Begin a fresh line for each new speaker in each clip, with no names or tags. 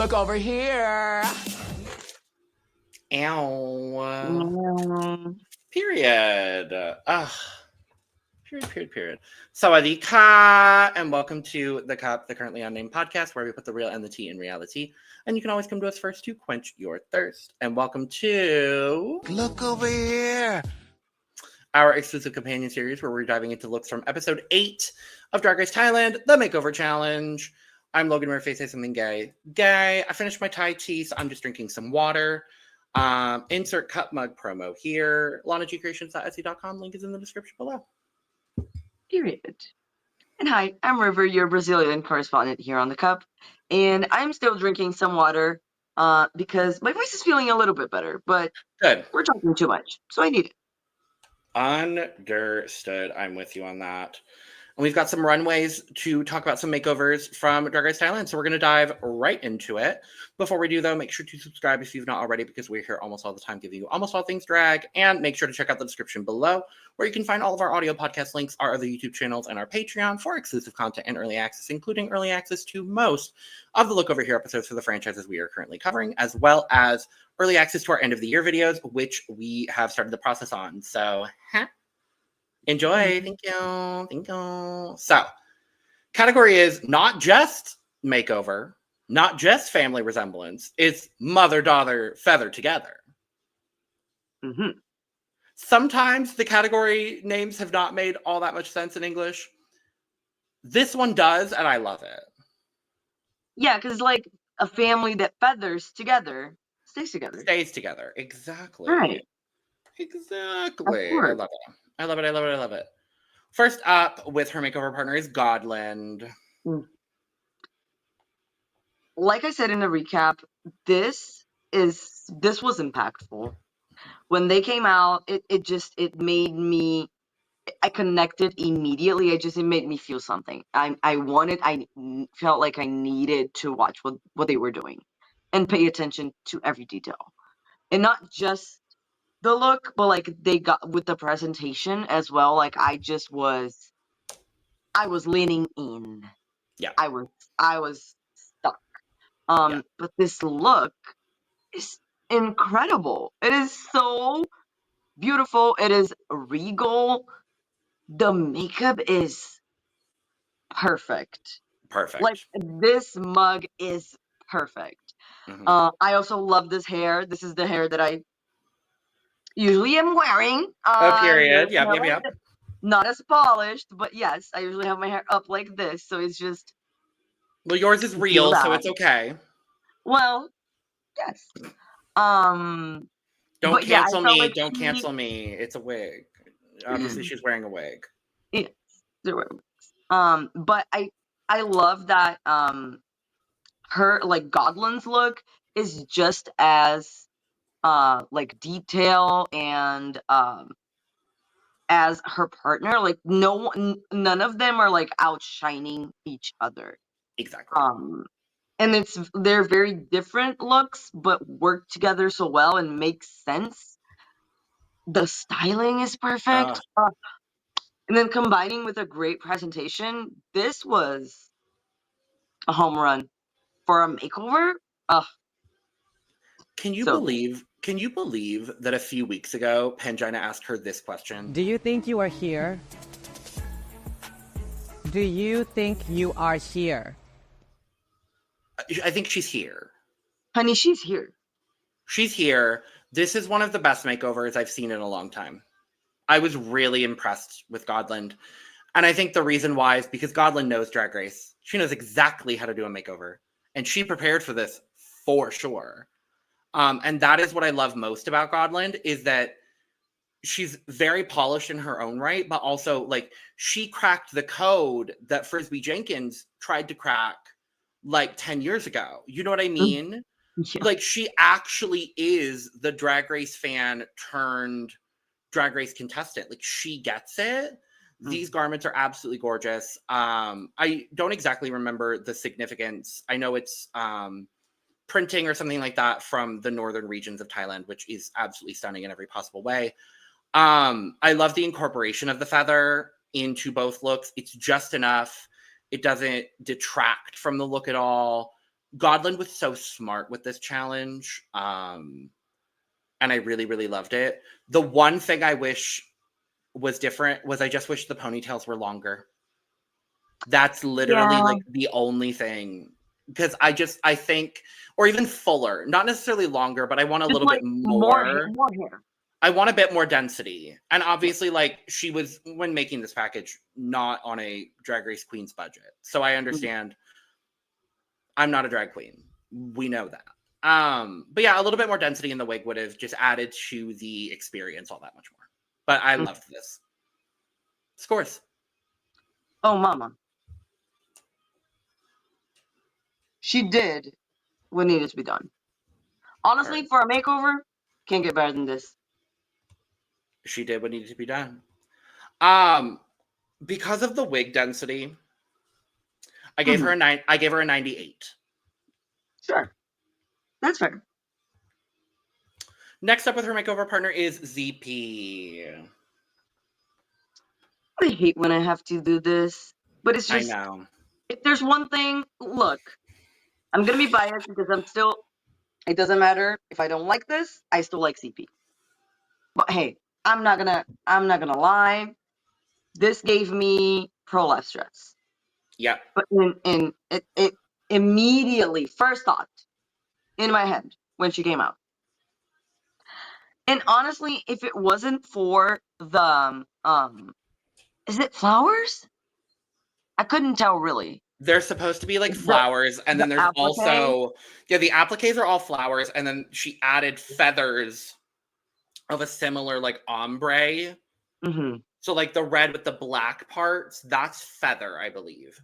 Look over here.
Ow.
Period. Period. Sawadee-ka, and welcome to The Cup, the Currently Unnamed Podcast, where we put the real and the tea in reality. And you can always come to us first to quench your thirst. And welcome to...
Look over here.
Our exclusive companion series, where we're diving into looks from episode 8 of Drag Race Thailand, the Makeover Challenge. I'm Logan River, say something gay. I finished my Thai tea, so I'm just drinking some water. Insert cup mug promo here. LanaGcreations.etsy.com. Link is in the description below.
Period. And hi, I'm River, your Brazilian correspondent here on The Cup. And I'm still drinking some water because my voice is feeling a little bit better, but
Good.
we're talking too much, so I need it.
Understood. I'm with you on that. And we've got some runways to talk about some makeovers from Drag Race Thailand, so we're going to dive right into it. Before we do, though, make sure to subscribe if you've not already, because we're here almost all the time giving you almost all things drag. And make sure to check out the description below, where you can find all of our audio podcast links, our other YouTube channels, and our Patreon for exclusive content and early access, including early access to most of the Look Over Here episodes for the franchises we are currently covering, as well as early access to our end of the year videos, which we have started the process on. So, enjoy. Thank you. So, category is not just makeover, not just family resemblance. It's mother-daughter feather together.
Mm-hmm.
Sometimes the category names have not made all that much sense in English. This one does, and I love it.
Yeah, because like a family that feathers together stays together.
Stays together. Exactly.
Right.
Exactly. I love it. I love it. First up with her makeover partner is Gawdland.
Like I said in the recap, this was impactful. When they came out, it made me, I connected immediately. It made me feel something. I felt like I needed to watch what they were doing and pay attention to every detail. And not just the look, but like they got with the presentation as well. Like I was leaning in.
Yeah.
I was stuck. But this look is incredible. It is so beautiful. It is regal. The makeup is perfect. Like this mug is perfect.
Mm-hmm.
I also love this hair. This is the hair that I usually am wearing.
Period. Yep.
Not as polished, but yes, I usually have my hair up like this. So it's just.
Well, yours is real, so it's okay.
Well, yes.
Don't cancel me. Like don't cancel me. It's a wig. Obviously, she's wearing a wig.
Yes, they're wearing wigs. But I love that her like Gawdland's look is just as like detail and as her partner. Like none of them are like outshining each other.
Exactly.
And they're very different looks, but work together so well and make sense. The styling is perfect. And then combining with a great presentation, this was a home run for a makeover.
Can you believe that a few weeks ago, Pangina asked her this question?
Do you think you are here? Do you think you are here?
I think she's here.
Honey, she's here.
She's here. This is one of the best makeovers I've seen in a long time. I was really impressed with Gawdland. And I think the reason why is because Gawdland knows Drag Race. She knows exactly how to do a makeover. And she prepared for this for sure. And that is what I love most about Gawdland, is that she's very polished in her own right, but also like she cracked the code that Frisbee Jenkins tried to crack like 10 years ago. You know what I mean?
Yeah.
Like she actually is the Drag Race fan turned Drag Race contestant. Like she gets it. These garments are absolutely gorgeous. I don't exactly remember the significance. I know it's printing or something like that from the northern regions of Thailand, which is absolutely stunning in every possible way. I love the incorporation of the feather into both looks. It's just enough. It doesn't detract from the look at all. Gawdland was so smart with this challenge. And I really, really loved it. The one thing I wish was different was I just wish the ponytails were longer. That's literally like the only thing. Because I think, or even fuller, not necessarily longer, but I want a little bit more
hair.
I want a bit more density. And obviously, like, she was, when making this package, not on a Drag Race Queen's budget. So I understand. I'm not a drag queen. We know that. But yeah, a little bit more density in the wig would have just added to the experience all that much more. But I loved this. Scores.
Oh, mama. She did what needed to be done. Honestly, for a makeover, can't get better than this.
She did what needed to be done. Because of the wig density, I gave her a 98.
Sure. That's fair.
Next up with her makeover partner is Zepee.
I hate when I have to do this, but it's just,
I know.
If there's one thing, look, I'm going to be biased because it doesn't matter if I don't like this, I still like Zepee. But hey, I'm not gonna lie. This gave me prolapse stress.
Yep.
But it immediately, first thought in my head when she came out. And honestly, if it wasn't for the is it flowers? I couldn't tell really.
They're supposed to be like flowers, and then there's
applique?
also the appliques are all flowers, and then she added feathers of a similar like ombre.
Mm-hmm.
So like the red with the black parts, that's feather, I believe.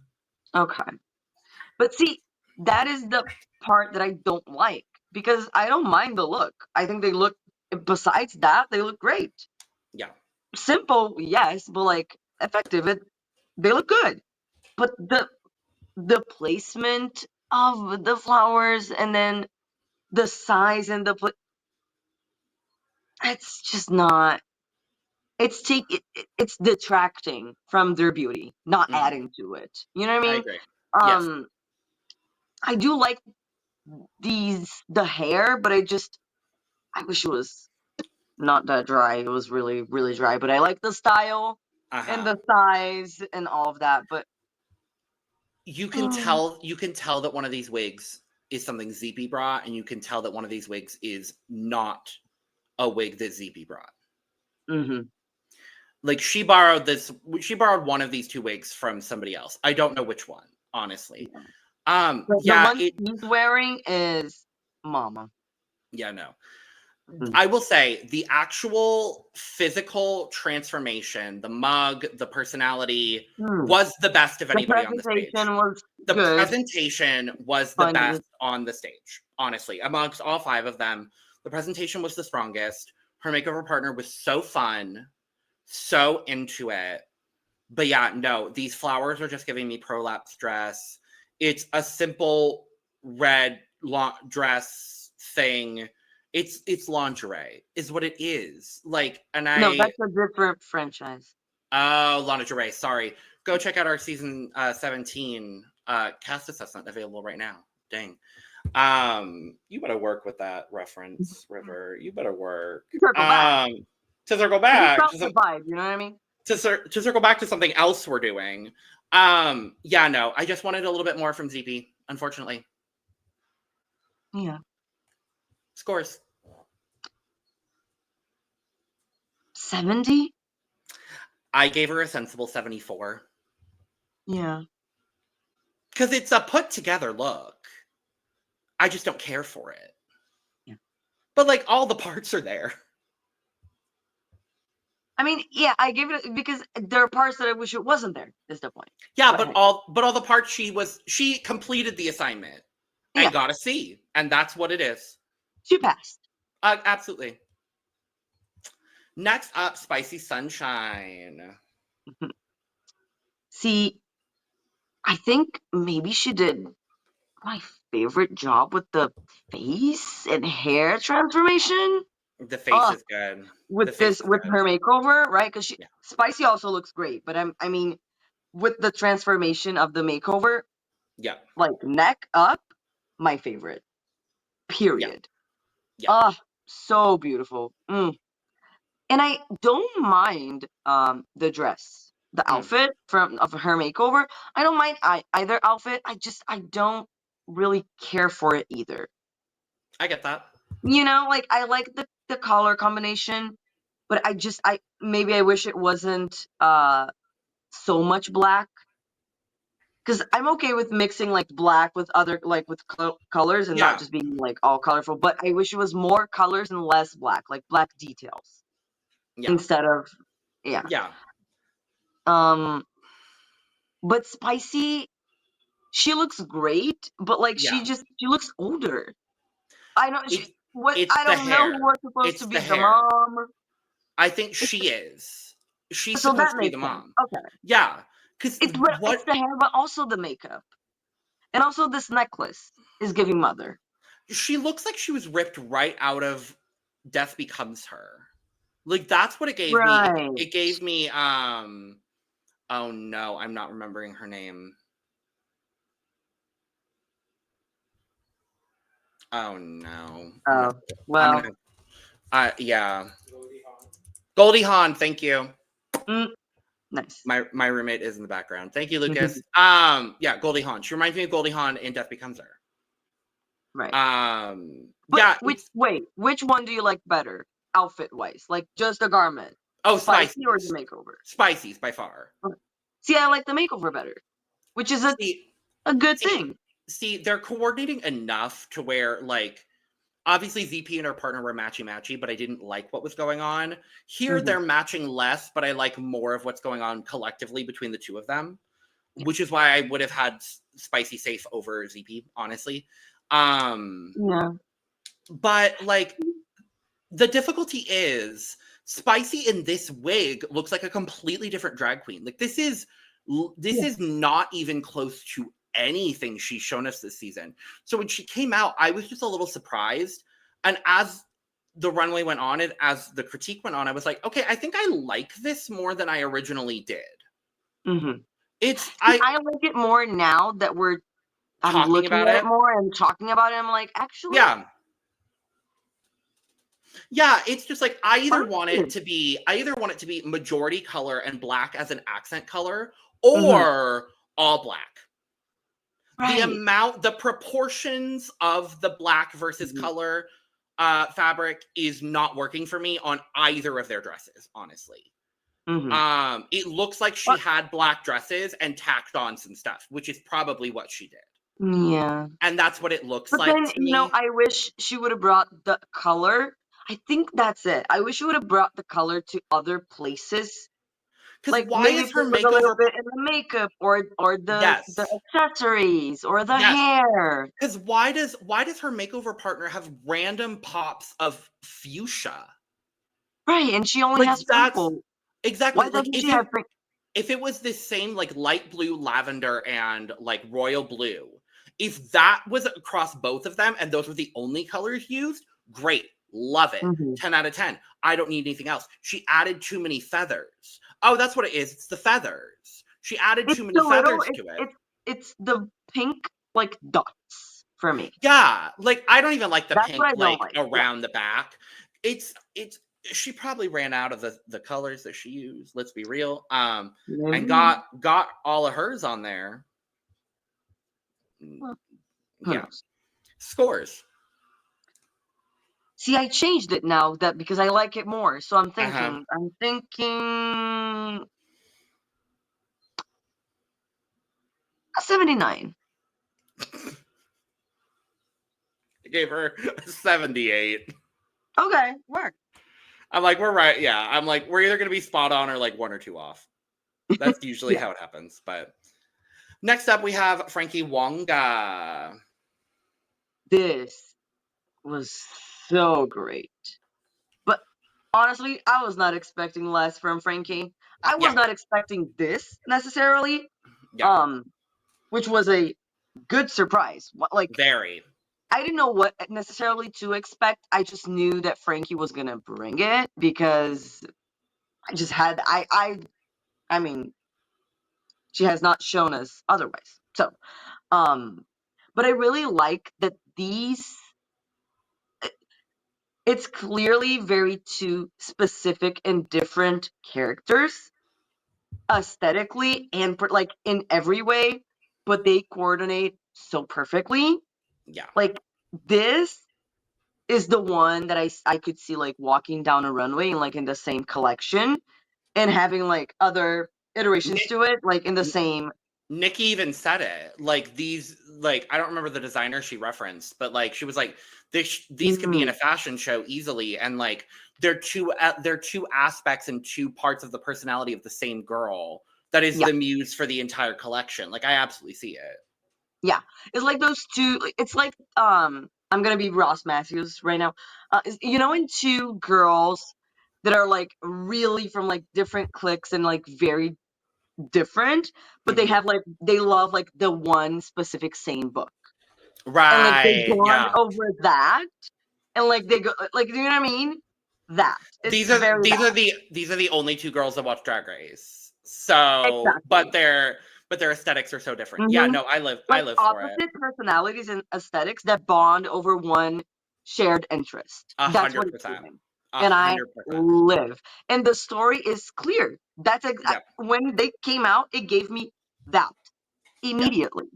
Okay. But see, that is the part that I don't like because I don't mind the look. I think they look, besides that, they look great.
Yeah.
Simple, yes, but like effective, they look good. But the placement of the flowers and then the size and it's just not. It's detracting from their beauty, not adding to it. You know what I mean?
I agree. Yes.
I do like the hair, but I wish it was not that dry. It was really, really dry. But I like the style and the size and all of that. But
you can tell that one of these wigs is something Zepee brought, and you can tell that one of these wigs is not a wig that Zepee brought.
Mm-hmm.
Like she borrowed one of these two wigs from somebody else. I don't know which one, honestly.
The one he's wearing is Mama.
Yeah, no. I will say the actual physical transformation, the mug, the personality was the best of anybody on the stage. The presentation was the best on the stage, honestly. Amongst all five of them, the presentation was the strongest. Her makeover partner was so fun, so into it. But yeah, no, these flowers are just giving me prolapse stress. It's a simple red dress thing. It's lingerie is what it is. Like,
No, that's a different franchise.
Oh, lingerie. Sorry. Go check out our season 17 cast assessment available right now. Dang. You better work with that reference, River. You better work. To circle back.
You know what I mean?
To circle back to something else we're doing. Yeah, no, I just wanted a little bit more from Zepee, unfortunately.
Yeah.
Scores.
70?
I gave her a sensible 74.
Yeah.
Because it's a put together look. I just don't care for it.
Yeah.
But like all the parts are there.
I mean, yeah, I gave it because there are parts that I wish it wasn't there, is the point.
Yeah, but all the parts she completed the assignment and got a C. And that's what it is.
She passed.
Absolutely. Next up, Spicy Sunshine.
See, I think maybe she did my favorite job with the face and hair transformation.
The face is good.
With her makeover, right? Because Spicy also looks great, but I mean, with the transformation of the makeover,
yeah,
like neck up, my favorite. Period.
Yeah.
Ah, so beautiful. And I don't mind the dress, the outfit of her makeover. I don't mind either outfit. I don't really care for it either.
I get that.
You know, like I like the color combination, but I maybe I wish it wasn't so much black. Because I'm okay with mixing like black with other like with colors and not
Yeah.
just being like all colorful. But I wish it was more colors and less black, like black details
Yeah.
instead of yeah.
Yeah.
But Spicy, she looks great, but like
Yeah.
she looks older. I know
It's
I
the
don't know who
hair.
was supposed
It's
to
the
be the
hair.
mom.
I think she is. She's
So
supposed
that
to be the
makes sense.
mom.
Okay.
Yeah. Because
It's the hair, but also the makeup. And also this necklace is giving mother.
she looks like she was ripped right out of Death Becomes Her. Like that's what it gave me.
Right.
It gave me oh no, I'm not remembering her name. Oh no.
Oh, well.
Yeah. Goldie Hawn, thank you.
Nice.
My roommate is in the background. Thank you, Lucas. Yeah, Goldie Hawn. She reminds me of Goldie Hawn in Death Becomes Her.
Right.
But yeah.
Which one do you like better, outfit wise? Like just a garment.
Oh,
Spicy or the makeover?
Spicy's by far.
Okay. See, I like the makeover better, which is a good thing.
See, they're coordinating enough to where, like, obviously Zepee and her partner were matchy, but I didn't like what was going on. Here, they're matching less, but I like more of what's going on collectively between the two of them, which is why I would have had Spicy safe over Zepee, honestly.
Yeah.
But, like, the difficulty is Spicy in this wig looks like a completely different drag queen. Like, this is not even close to anything she's shown us this season. So when she came out, I was just a little surprised. And as the runway went on and as the critique went on, I was like, okay, I think I like this more than I originally did.
I like it more now that I'm looking at it more and talking about it. I'm like, actually,
yeah, it's just like I either want it to be majority color and black as an accent color, or all black. Right. The proportions of the black versus color fabric is not working for me on either of their dresses, honestly. It looks like she had black dresses and tacked on some stuff, which is probably what she did.
Yeah.
And that's what it looks
like. But then, I wish she would have brought the color. I think that's it. I wish she would have brought the color to other places.
Because why is her makeover
a little bit in the makeup or the accessories or the hair?
Because why does her makeover partner have random pops of fuchsia?
Right, and she only has purple.
Exactly. Like if it was this same like light blue, lavender, and like royal blue, if that was across both of them and those were the only colors used, great. Love it. 10 out of 10. I don't need anything else. She added too many feathers. Oh, that's what it is. It's the feathers. She added too many feathers to it.
It's the pink like dots for me.
Yeah, like I don't even like the pink like around the back. It's she probably ran out of the colors that she used. Let's be real. And got all of hers on there. Yeah. Scores.
See, I changed it now because I like it more. So I'm thinking a 79.
I gave her a 78.
Okay, work.
I'm like, we're right. Yeah, I'm like, we're either going to be spot on or like 1 or 2 off. That's usually how it happens. But next up, we have Frankie Wonga.
This was so great. But honestly, I was not expecting less from Frankie. I was not expecting this necessarily. Which was a good surprise. Like
very.
I didn't know what necessarily to expect. I just knew that Frankie was gonna bring it because I just had I mean she has not shown us otherwise. So But I really like that it's clearly very two specific and different characters aesthetically and like in every way, but they coordinate so perfectly.
Yeah.
Like this is the one that I could see like walking down a runway and like in the same collection and having like other iterations to it, like in the same.
Nikki even said it. Like these, like I don't remember the designer she referenced, but like she was like, these could be in a fashion show easily, and like they're two aspects and two parts of the personality of the same girl that is the muse for the entire collection. Like I absolutely see it.
Yeah, it's like those two. It's like I'm gonna be Ross Matthews right now. In two girls that are like really from like different cliques and like very different, but they have like they love like the one specific same book, and like they
Right.
bond
Yeah.
over that, and like they go like, you know what I mean? That
These are the only two girls that watch Drag Race. So,
exactly.
but their aesthetics are so different. Yeah, no, I live for it.
Opposite personalities and aesthetics that bond over one shared interest. That's what it's
100%.
doing. And I
100%.
live. And the story is clear. That's when they came out, it gave me that immediately.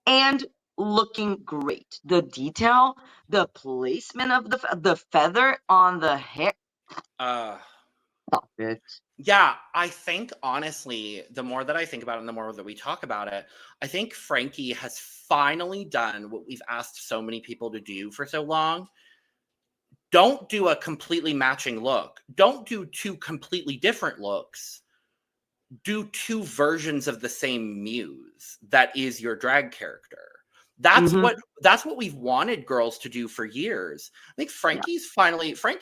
And looking great. The detail, the placement of the feather on the hair. Stop it.
Yeah, I think honestly, the more that I think about it and the more that we talk about it, I think Frankie has finally done what we've asked so many people to do for so long. Don't do a completely matching look. Don't do two completely different looks. Do two versions of the same muse that is your drag character. That's what we've wanted girls to do for years. I think Frankie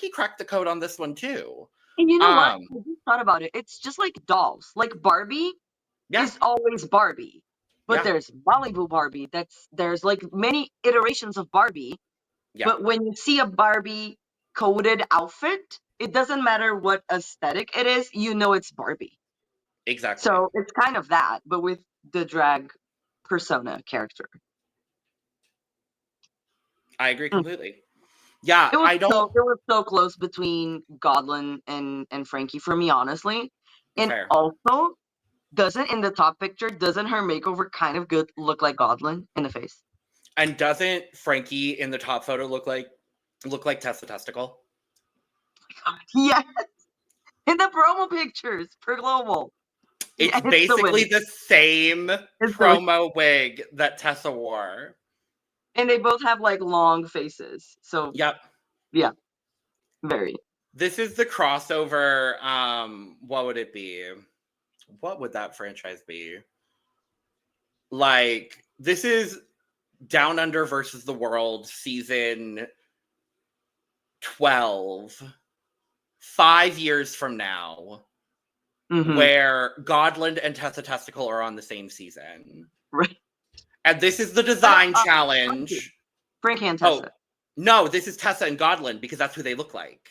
cracked the code on this one too.
And you know what? I just thought about it. It's just like dolls. Like Barbie is always Barbie. But there's Malibu Barbie. There's like many iterations of Barbie. Yeah. But when you see a Barbie coded outfit, it doesn't matter what aesthetic it is, you know it's Barbie.
Exactly.
So it's kind of that, but with the drag persona character.
I agree completely. Yeah,
it was so close between Gawdland and Frankie for me, honestly. And also, in the top picture, doesn't her makeover kind of good look like Gawdland in the face?
And doesn't Frankie in the top photo look like Tessa Testicle?
Yes. In the promo pictures for Global.
It's basically the same promo wig that Tessa wore.
And they both have like long faces. So
yep.
Yeah. Very.
This is the crossover. What would it be? What would that franchise be? Like, this is Down Under versus the World season 12. 5 years from now. Where Gawdland and Tessa Testicle are on the same season.
Right.
And this is the design challenge.
Frankie and Tessa.
Oh, no, this is Tessa and Gawdland because that's who they look like.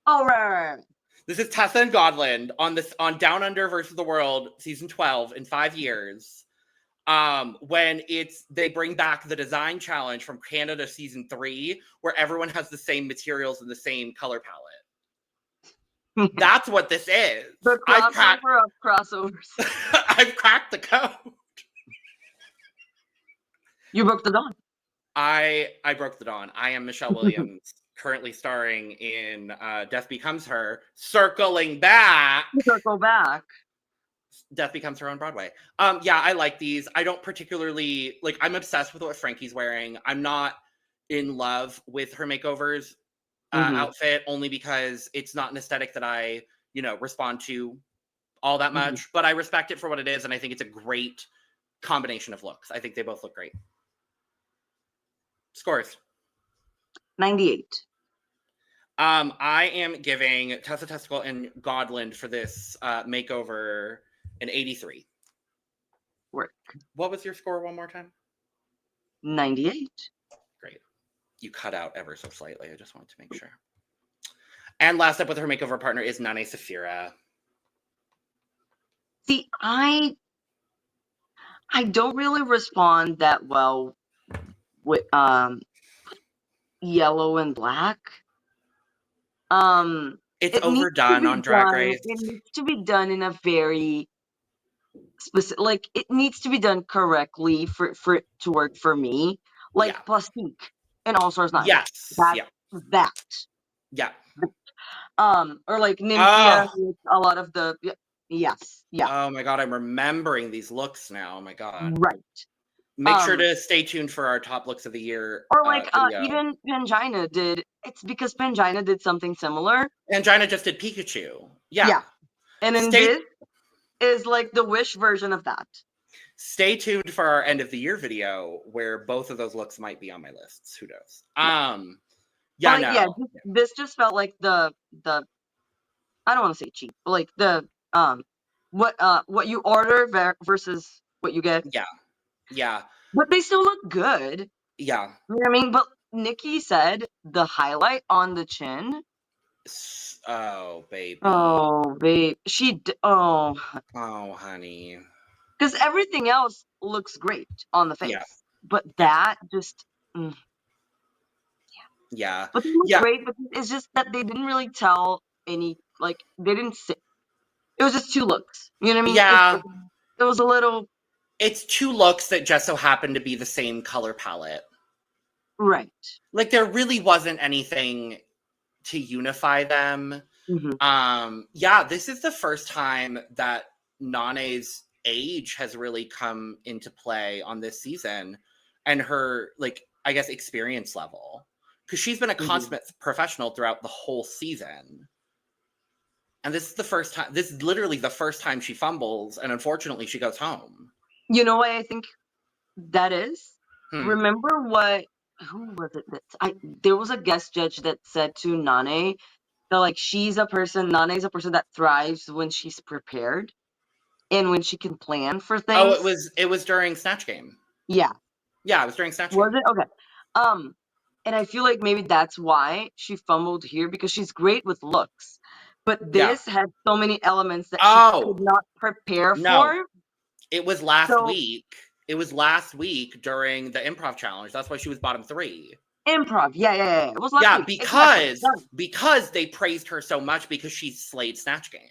Oh, right.
This is Tessa and Gawdland on Down Under versus the World season 12 in 5 years. When they bring back the design challenge from Canada season 3, where everyone has the same materials and the same color palette. That's what this is.
The crossover of crossovers.
I've cracked the code.
You broke the dawn.
I broke the dawn. I am Michelle Williams, currently starring in Death Becomes Her, circling back.
Circle back.
Death Becomes Her on Broadway. Yeah, I like these. I don't particularly like. I'm obsessed with what Frankie's wearing. I'm not in love with her makeovers. Outfit only because it's not an aesthetic that I, respond to all that much, but I respect it for what it is. And I think it's a great combination of looks. I think they both look great. Scores.
98.
I am giving Tessa Testicle and Gawdland for this makeover an 83.
Work.
What was your score one more time?
98.
Great. You cut out ever so slightly. I just wanted to make sure. And last up with her makeover partner is Nane Sphera.
See, I don't really respond that well with yellow and black.
It's
It needs to
overdone
be
on Drag
done.
Race.
It needs to be done in a very specific, like it needs to be done correctly for it to work for me. Like
Yeah.
Plastique in All Stars 9.
Yes.
That.
Yeah.
Or like Nane Sphera
Oh.
with a lot of the yes. Yeah.
Oh my god, I'm remembering these looks now. Oh my god.
Right.
Make sure to stay tuned for our top looks of the year
Or like
video.
even Pangina did. It's because Pangina did something similar.
Pangina just did Pikachu. Yeah.
Yeah. And then this is like the Wish version of that.
Stay tuned for our end of the year video where both of those looks might be on my lists. Who knows? Yeah,
But,
no.
yeah, this just felt like the I don't want to say cheap, but like the what you order versus what you get.
Yeah.
But they still look good.
Yeah.
You know what I mean? But Nikki said the highlight on the chin.
Oh, baby.
Oh, babe.
Oh, honey.
Because everything else looks great on the face.
Yeah.
But that just...
Yeah.
But they look great, but it's just that they didn't really tell any... Like, they didn't say... It was just two looks. You know what I mean?
Yeah.
It was a little...
It's two looks that just so happen to be the same color palette.
Right.
Like, there really wasn't anything to unify them.
Mm-hmm.
Yeah, this is the first time that Nane's age has really come into play on this season, and her, like, I guess, experience level. Because she's been a consummate professional throughout the whole season. And this is the first time, this is literally the first time she fumbles, and unfortunately she goes home.
You know what I think that is? Remember who was it there was a guest judge that said to Nane that like Nane's a person that thrives when she's prepared and when she can plan for things.
Oh, it was during Snatch Game.
Yeah.
Yeah, it was during Snatch Game.
Was it? Okay. And I feel like maybe that's why she fumbled here, because she's great with looks. But this had so many elements that she could not prepare for.
It was last week. It was last week during the improv challenge. That's why she was bottom 3.
Improv, yeah. It was last week.
Because they praised her so much because she slayed Snatch Game.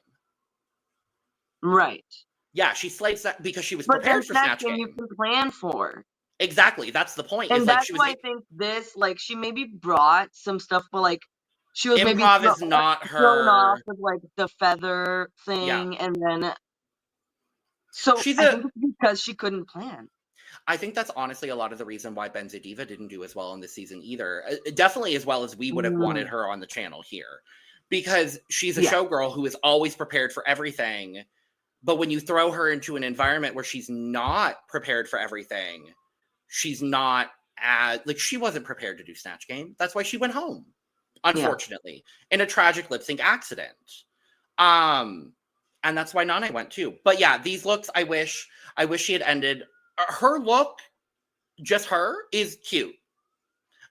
Right.
Yeah, she slayed because she was prepared for Snatch Game.
You can plan for.
Exactly, that's the point.
And that's why I think this, like, she maybe brought some stuff, but like she was
improv
maybe
is not her
thrown off with like the feather thing, and then so I think it's because she couldn't plan.
I think that's honestly a lot of the reason why Benzodiva didn't do as well in this season either. Definitely as well as we would have wanted her on the channel here. Because she's a showgirl who is always prepared for everything. But when you throw her into an environment where she's not prepared for everything, she's not like, she wasn't prepared to do Snatch Game. That's why she went home, unfortunately, in a tragic lip sync accident. And that's why Nane went too. But yeah, these looks, I wish she had ended. Her look, just her, is cute.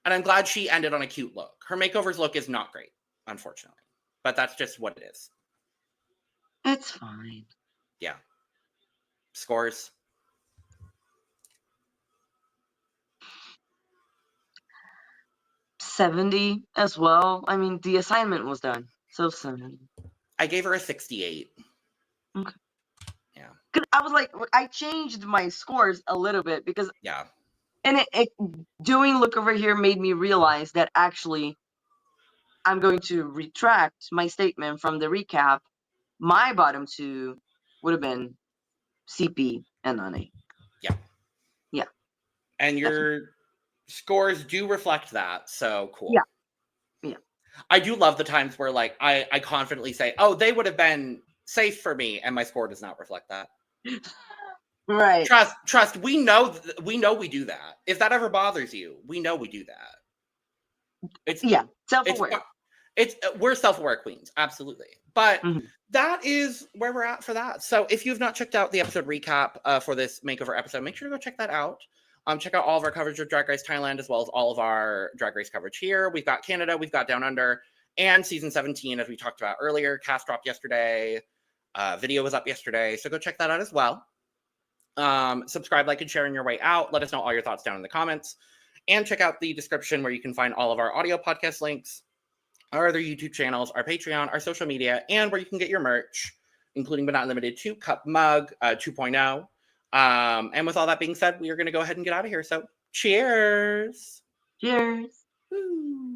And I'm glad she ended on a cute look. Her makeover's look is not great, unfortunately. But that's just what it is.
It's fine.
Yeah. Scores.
70 as well. I mean, the assignment was done. So 70.
I gave her a 68.
Okay.
Yeah.
Because I was like, I changed my scores a little bit because...
Yeah.
And it doing Look Over Here made me realize that actually I'm going to retract my statement from the recap. My bottom 2 would have been CP and Nane.
Yeah.
Yeah.
And your scores do reflect that, so cool.
Yeah.
I do love the times where, like, I confidently say, oh, they would have been safe for me, and my score does not reflect that.
Right.
Trust. We know we do that. If that ever bothers you, we know we do that. It's
self-aware.
We're self-aware queens, absolutely. But that is where we're at for that. So if you've not checked out the episode recap for this makeover episode, make sure to go check that out. Check out all of our coverage of Drag Race Thailand, as well as all of our Drag Race coverage here. We've got Canada, we've got Down Under, and season 17, as we talked about earlier. Cast dropped yesterday. Video was up yesterday, so go check that out as well. Subscribe, like, and share on your way out. Let us know all your thoughts down in the comments. And check out the description where you can find all of our audio podcast links, our other YouTube channels, our Patreon, our social media, and where you can get your merch, including but not limited to Cup Mug 2.0. And with all that being said, we are going to go ahead and get out of here. So cheers.
Cheers.
Woo.